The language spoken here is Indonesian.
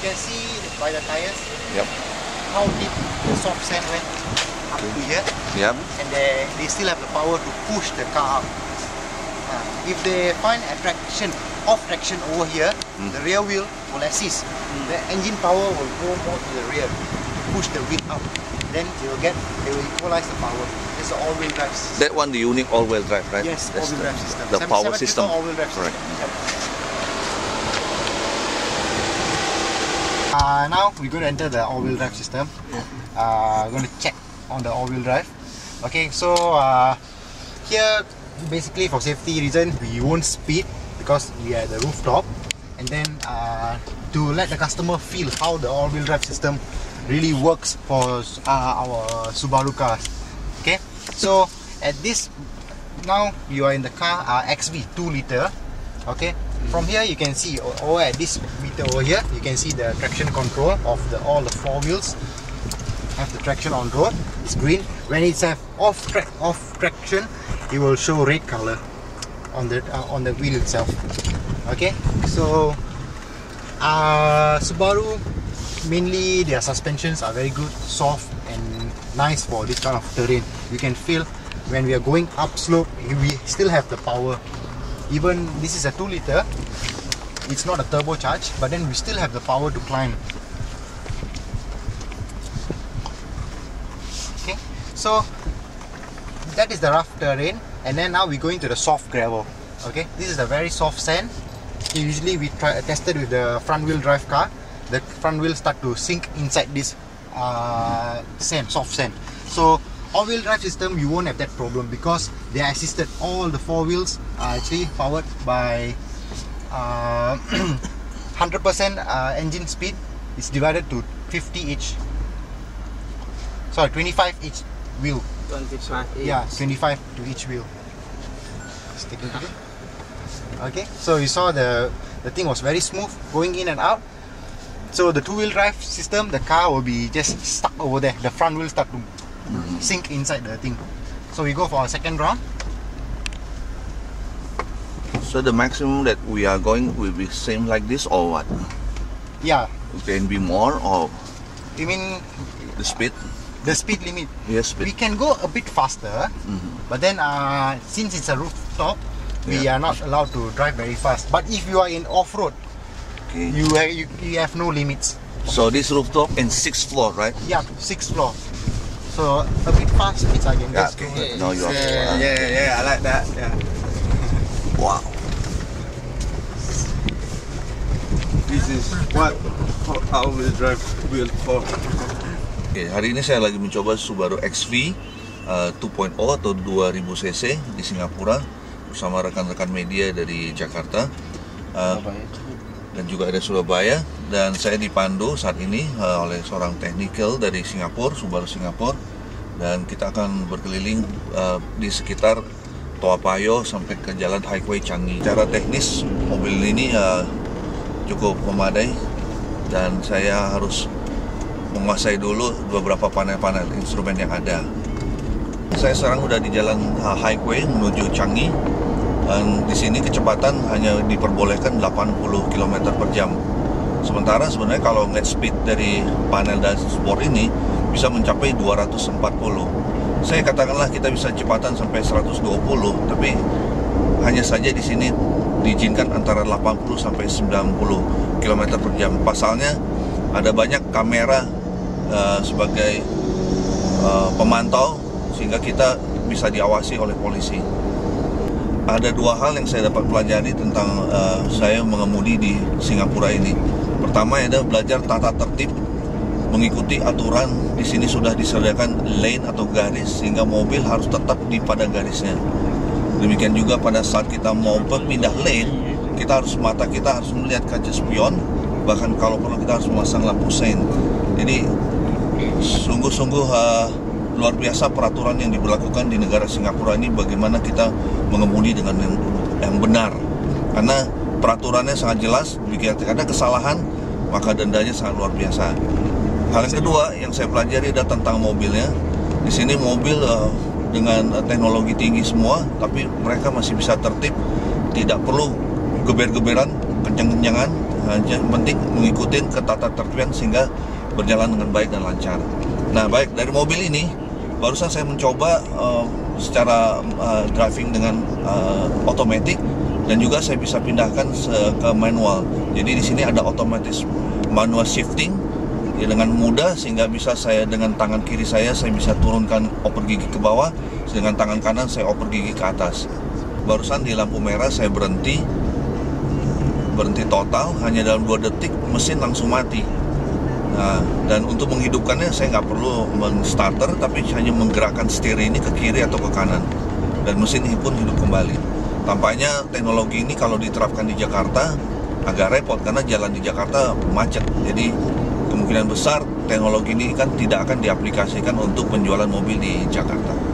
can see by the tires. Yep. How deep the soft sand went up to here. Yep. And they still have the power to push the car up. If they find off traction over here, the rear wheel will assist. The engine power will go more to the rear to push the wheel up. Then they will equalize the power. It's an all-wheel drive system. That one, the unique all-wheel drive, right? Yes, all-wheel drive system. The power system. All-wheel drive system. Right. Yep. Now we're going to enter the all-wheel drive system. We're going to check on the all-wheel drive. Okay, so here basically for safety reason we won't speed because we are at the rooftop, and then to let the customer feel how the all-wheel drive system really works for our Subaru cars. Okay, so at this, now you are in the car XV 2 liter. Okay, from here you can see over at this meter over here, you can see the traction control of all the 4 wheels have the traction on road. It's green. When it's have off traction, it will show red color on the wheel itself. Okay, so Subaru, mainly their suspensions are very good, soft and nice for this kind of terrain. You can feel when we are going up slope, we still have the power. Even this is a 2 liter, it's not a turbocharged, but then we still have the power to climb. Okay, so that is the rough terrain, and then now we're going to the soft gravel. Okay, this is a very soft sand. Usually we tested with the front wheel drive car. The front wheel start to sink inside this sand, soft sand. So all-wheel drive system, you won't have that problem because they are assisted. All the 4 wheels are actually powered by 100% engine speed is divided to 50 each. Sorry, 25 each wheel. 25 each. Yeah, 25 to each wheel. Let's take a look at it. Okay, so you saw the thing was very smooth going in and out. So the 2-wheel drive system, the car will be just stuck over there. The front wheel start to sink inside the thing. So we go for our second round. So the maximum that we are going will be same like this or what? Yeah. It can be more or You mean the speed? the speed limit? Yes, speed. We can go a bit faster, but then since it's a rooftop, we are not allowed to drive very fast. But if you are in off-road, Okay. you have no limits. So this rooftop and 6th floor, right? Yeah, 6th floor. So a bit fast speeds I can Yeah, just okay. go. No, you are. Yeah, I like that. Yeah. Wow. This is what all-wheel drive built for. Oke, hari ini saya lagi mencoba Subaru XV 2.0 atau 2000 cc di Singapura bersama rekan-rekan media dari Jakarta dan juga ada Surabaya, dan saya dipandu saat ini oleh seorang technical dari Singapura, Subaru Singapura, dan kita akan berkeliling di sekitar Toa Payoh sampai ke Jalan Highway Changi. Secara teknis mobil ini cukup memadai dan saya harus menguasai dulu beberapa panel-panel instrumen yang ada. Saya sekarang udah di jalan highway menuju Changi, dan di sini kecepatan hanya diperbolehkan 80 km per jam. Sementara sebenarnya kalau ngeliat speed dari panel dashboard ini bisa mencapai 240. Saya katakanlah kita bisa kecepatan sampai 120, tapi hanya saja di sini diizinkan antara 80 sampai 90 km per jam. Pasalnya ada banyak kamera sebagai pemantau sehingga kita bisa diawasi oleh polisi. Ada 2 hal yang saya dapat pelajari tentang saya mengemudi di Singapura ini. Pertama adalah belajar tata tertib, mengikuti aturan. Di sini sudah disediakan lane atau garis sehingga mobil harus tetap di pada garisnya. Demikian juga pada saat kita mau berpindah lane, mata kita harus melihat kaca spion, bahkan kalau perlu kita harus memasang lampu sein. Jadi sungguh-sungguh luar biasa peraturan yang diberlakukan di negara Singapura ini, bagaimana kita mengemudi dengan yang benar, karena peraturannya sangat jelas. Jika ada kesalahan maka dendanya sangat luar biasa. Hal yang kedua yang saya pelajari adalah tentang mobilnya. Di sini mobil dengan teknologi tinggi semua, tapi mereka masih bisa tertib, tidak perlu geber-geberan, kencang-kencangan, hanya penting mengikuti ketatatertiban sehingga berjalan dengan baik dan lancar. Nah, baik, dari mobil ini barusan saya mencoba secara driving dengan otomatis, dan juga saya bisa pindahkan ke manual. Jadi di sini ada otomatis manual shifting ya, dengan mudah, sehingga bisa saya dengan tangan kiri saya bisa turunkan oper gigi ke bawah, dengan tangan kanan saya oper gigi ke atas. Barusan di lampu merah saya berhenti total, hanya dalam 2 detik mesin langsung mati. Nah, dan untuk menghidupkannya saya nggak perlu men-starter, tapi hanya menggerakkan setir ini ke kiri atau ke kanan, dan mesin ini pun hidup kembali. Tampaknya teknologi ini kalau diterapkan di Jakarta agak repot karena jalan di Jakarta macet. Jadi kemungkinan besar teknologi ini kan tidak akan diaplikasikan untuk penjualan mobil di Jakarta.